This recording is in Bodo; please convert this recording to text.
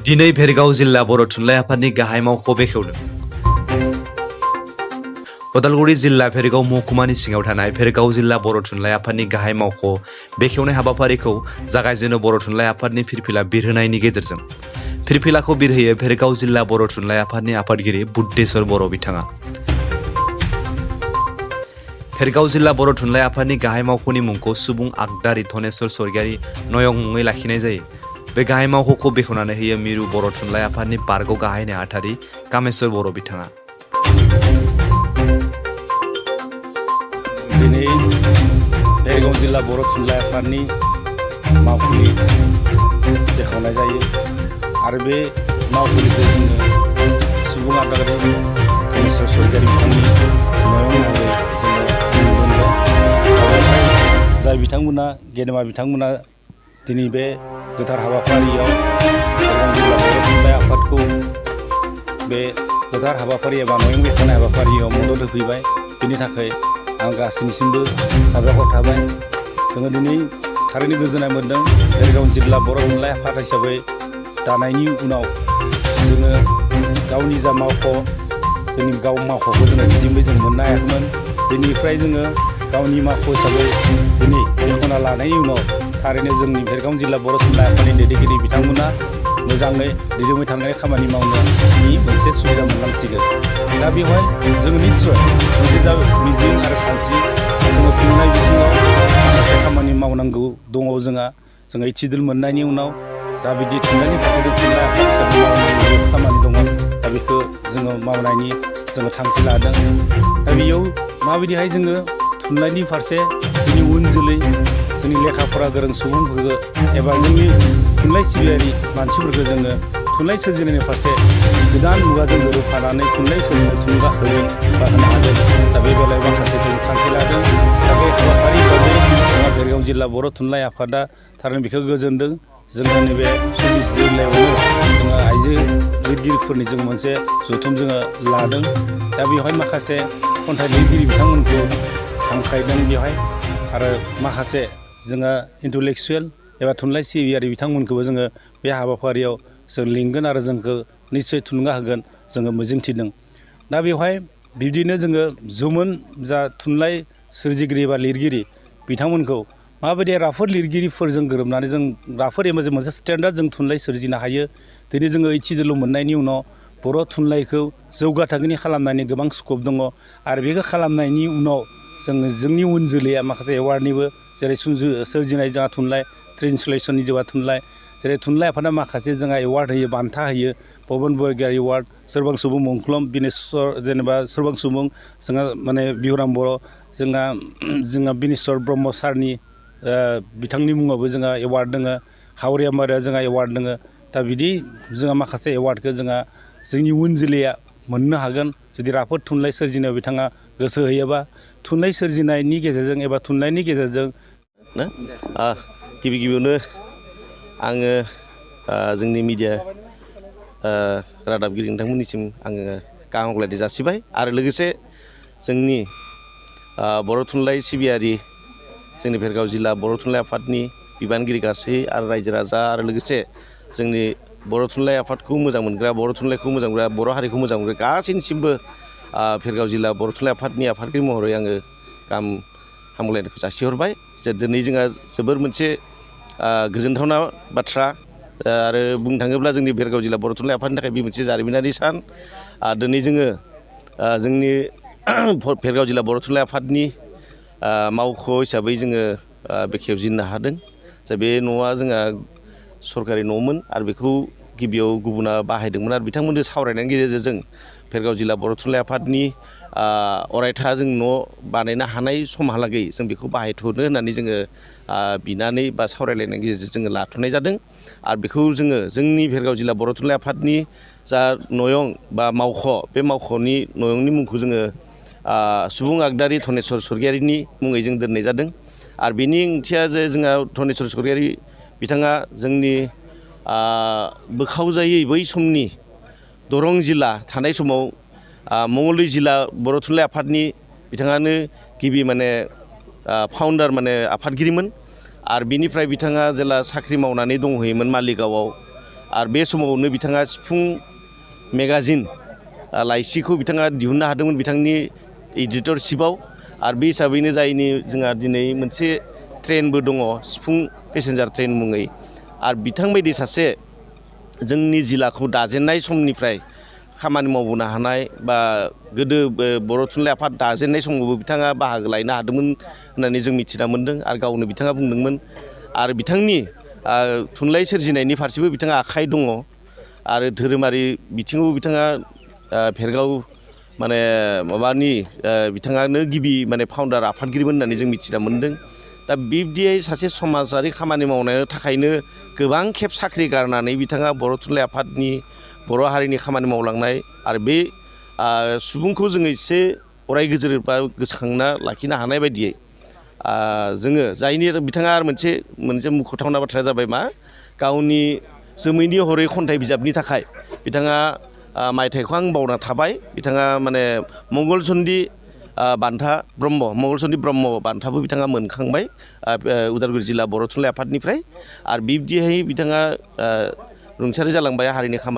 दिनै भेरगाव जिल्ला बर' थुनलाइ आफादनि गाहाय मावख' बेखेवदों। उदालगुरि जिल्ला भेरगाव महकुमानि सिङाव थानाय भेरगाव जिल्ला बर' थुनलाइ आफादनि गाहाय मावख' बेखेवनाय हाबाफारिखौ जागायजेनो बर' थुनलाइ आफादनि फिरफिला बिरहोनायनि गेजेरजों। फिरफिलाखौ बिरहोयो भेरगाव जिल्ला बर' थुनलाइ आफादनि आफादगिरि बुद्धेश्वर बर' बिथाङा। भेरगाव जिल्ला बर' थुनलाइ आफादनि गाहाय मावख'नि मुंखौ सुबुं आगदारि धनेश्वर स्वर्गियारि नयं मुङै लाखिनाय जायो। बे गाहाय मावख'खौ बेखेवनानै होयो मिरु बर' थुनलाइ आफादनि बारग' गाहाय नेहाथारि कामेश्वर बर' बिथाङा। दिनै भेरगाव जिल्ला बर' थुनलाइ आफादनि मावख'नि बेखेवनाय जायो आरो बे मावख'निखौ जोङो सुबुं आगदारि धनेश्वर स्वर्गियारि बिथांनि नयं महरै जोङो नुनो मोनदों। जाय बिथांमोना गेदेमा बिथांमोना दिनै बे गोथार हाबाफारियाव भेरगाव जिल्ला बर' थुनलाइ आफादखौ बे गोथार हाबाफारि एबा नयं बेखेवनाय हाबाफारियाव मदद होफैबाय। बेनि थाखाय आं गासैनिसिमबो साबायखर थाबाय। जोङो दिनै थारैनो गोजोननाय मोन्दों। भेरगाव जिल्ला बर' थुनलाइ आफाद हिसाबै दानायनि उनाव जोङो गावनि जा मावख' जोंनि मावख'खौ जोङो दिदोमै जों मोननो हायाखैमोन। बेनिफ्राय जोङो गावनि मावख' हिसाबै दिनै बेखेवना लानायनि उनाव थारैनो जोंनि भेरगाव जिल्ला बर' थुनलाइ आफादनि दैदेनगिरि बिथांमोना मोजाङै दिदोमै थांनानै खामानि मावनायनि मोनसे सुबिदा मोनलांसिगोन। दा बेवहाय जोङो निस्सय मोनसे जा मिजिं आरो सानस्रि जोङो थुनलाइ बिथिङाव माखासे खामानि मावनांगौ दङ जोङो इथिदोल मोननायनि उनाव जा बिदि थुनलाइनि फारसे जों थुनलाइ आफाद हिसाबै मावनांगौ खामानि दङ दा बेखौ जोङो मावनायनि जोङो थांखि लादों। दा बेयाव माबायदिहाय जोङो थुनलाइनि फारसे जोंनि उन जोलै जोंनि लेखा फरा गोरों सुबुंफोरखौ एबा जोंनि थुनलाइ सिबियारि मानसिफोरखौ जोङो थुनलाइ सोरजिनायनि फारसे गोदान मुगाजों गोरोबफानानै थुनलाइ सोरजिनो थुलुंगा होगोन बा होनो हागोन। दा बे बेलायाव माखासे जों थांखि लादों। दा बे हाबाफारि हिसाबै जोंहा भेरगाव जिल्ला बर' थुनलाइ आफादा थारैनो बेखौ गोजोनदों। जोङो नैबे 24 जिल्लायावनो जोङो आइजो लिरगिरिफोरनि जों मोनसे जथुम जोङो लादों। दा बेवहाय माखासे खन्थाइ लिरगिरि बिथांमोनखौ हांख्रायदों बेवहाय आरो माखासे जोङो इन्टेलेक्सुयेल एबा थुनलाइ सिबियारि बिथांमोनखौबो जोङो बे हाबाफारियाव जों लिंगोन आरो जोंखौ निस्सय थुलुंगा होगोन जोङो मिजिंथिदों। दा बेवहाय बिब्दिनो जोङो जौमोन जा थुनलाइ सोरजिगिरि एबा लिरगिरि बिथांमोनखौ माबायदि राफोद लिरगिरिफोरजों गोरोबनानै जों राफोद एबा मोनसे स्टेन्डार्ड जों थुनलाइ सोरजिनो हायो। दिनै जोङो इथिदोल मोननायनि उनाव बर' थुनलाइखौ जौगा थाखोनि खालामनायनि गोबां स्कप दङ आरो बेखौ खालामनायनि उनाव जोङो जोंनि उन जोलैया माखासे एवार्डनिबो जेरै सोरजिनाय जोंहा थुनलाइ ट्रेन्सलेसननि जोंहा थुनलाइ जेरै थुनलाइ आफादा माखासे जोंहा एवार्ड होयो बान्था होयो पबन बरगयारि एवार्ड सोरबां सुबुं मुंख्लं बिनेस्वर जेनेबा सोरबां सुबुं जोंहा माने बिहुराम बर' जोंहा बिनेस्वर ब्रह्म सारनि बिथांनि मुङावबो जोंहा एवार्ड दङ। हावरिया मारिया जोंहा एवार्ड दङ। दा बिदि जोंहा माखासे एवार्डखौ जोंहा जोंनि उन जोलैया मोननो हागोन जुदि राफोद थुनलाइ सोरजिनायाव बिथाङा गोसो होयोबा थुनलाइ सोरजिनायनि गेजेरजों एबा थुनलाइनि गेजेरजों गिबियावनो आङो जोंनि मिडिया रादाबगिरि नोंथांमोननिसिम आङो गाहाम हामलायनाय जासिबाय आरो लोगोसे जोंनि बर' थुनलाइ सिबियारि जोंनि भेरगाव जिल्ला बर' थुनलाइ आफादनि बिबानगिरि गासै आरो रायजो राजा आरो लोगोसे जोंनि बर' थुनलाइ आफादखौ मोजां मोनग्रा बर' थुनलाइखौ मोजां मोनग्रा बर' हारिखौ मोजां मोनग्रा गासैनिसिमबो भेरगाव जिल्ला बर' थुनलाइ आफादनि आफादगिरि महरै आङो गाहाम हामलायनायखौ जासिहरबाय। जे दिनै जोंहा जोबोर मोनसे गोजोनथावना बाथ्रा आरो बुंनो थाङोब्ला जोंनि भेरगाव जिल्ला बर' थुनलाइ आफादनि थाखाय बे मोनसे जारिमिनारि सान। दिनै जोङो जोंनि भेरगाव जिल्ला बर' थुनलाइ आफादनि मावख' हिसाबै जोङो बेखेवजेननो हादों। जे बे न'आ जोंहा सरकारि न'मोन आरो बेखौ गिबियाव गुबुना बाहायदोंमोन आरो बिथांमोनजों सावरायनायनि गेजेरजों जों भेरगाव जिल्ला बर' थुनलाइ आफादनि अरायथा जों न' बानायनो हानाय समहालागै जों बेखौ बाहायथ'नो होननानै जोङो बिनानै बा सावरायलायनायनि गेजेरजों जोङो लाथ'नाय जादों आरो बेखौ जोङो जोंनि भेरगाव जिल्ला बर' थुनलाइ आफादनि जा नयं बा मावख' बे मावख'नि नयंनि मुंखौ जोङो सुबुं आगदारि धनेश्वर स्वर्गियारिनि मुङै जों दोननाय जादों। आरो बेनि ओंथिया जे जोंहा धनेश्वर स्वर्गियारि बिथाङा जोंनि बोखावजायै बै समनि दरं जिल्ला थानाय समाव मंगलदै जिल्ला बर' थुनलाइ आफादनि बिथाङानो गिबि माने फाउन्डार माने आफादगिरिमोन आरो बिनिफ्राय बिथाङा जेला साख्रि मावनानै दंहैयोमोन मालिगावआव आरो बे समावनो बिथाङा सिफुं मेगाजिन लाइसिखौ बिथाङा दिहुननो हादोंमोन बिथांनि एडिटरशिपआव आरो बे हिसाबैनो जायनि जोंहा दिनै मोनसे ट्रेनबो दङ सिफुं पेसेन्जार ट्रेन मुङै आरो बिथांबायदि सासे जोंनि जिल्लाखौ दाजेननाय समनिफ्राय खामानि मावबोनो हानाय बा गोदो बर' थुनलाइ आफाद दाजेननाय समावबो बिथाङा बाहागो लानो हादोंमोन होननानै जों मिथिना मोन्दों आरो गावनो बिथाङा बुंदोंमोन आरो बिथांनि थुनलाइ सोरजिनायनि फारसेबो बिथाङा आखाइ दङ आरो धोरोमारि बिथिङावबो बिथाङा भेरगाव माने माबानि बिथाङानो गिबि माने फाउन्डार आफादगिरिमोन होननानै जों मिथिना मोन्दों दा बिब्दियै सासे समाजारि खामानि मावनायनि थाखायनो गोबां खेब साख्रि गारनानै बिथाङा बर' थुनलाइ आफादनि बर' हारिनि खामानि मावलांनाय आरो बे सुबुंखौ जोङो एसे अराय गोजोर बा गोसोखांना लाखिनो हानाय बायदियै जोङो जायनि बिथाङा आरो मोनसे मुख'थावना बाथ्राया जाबाय मा गावनि जोमैनि हरै खन्थाइ बिजाबनि थाखाय बिथाङा मायथाइखौ आं बावना थाबाय बिथाङा माने मंगलचन्दि मंगलचन्दि ब्रह्म बान्थाबो बिथाङा मोनखांबाय उदालगुरि जिल्ला बर' थुनलाइ आफादनिफ्राय आरो बिब्दिहाय बिथाङा रुंसारि जालांबाय हारिनि खामानि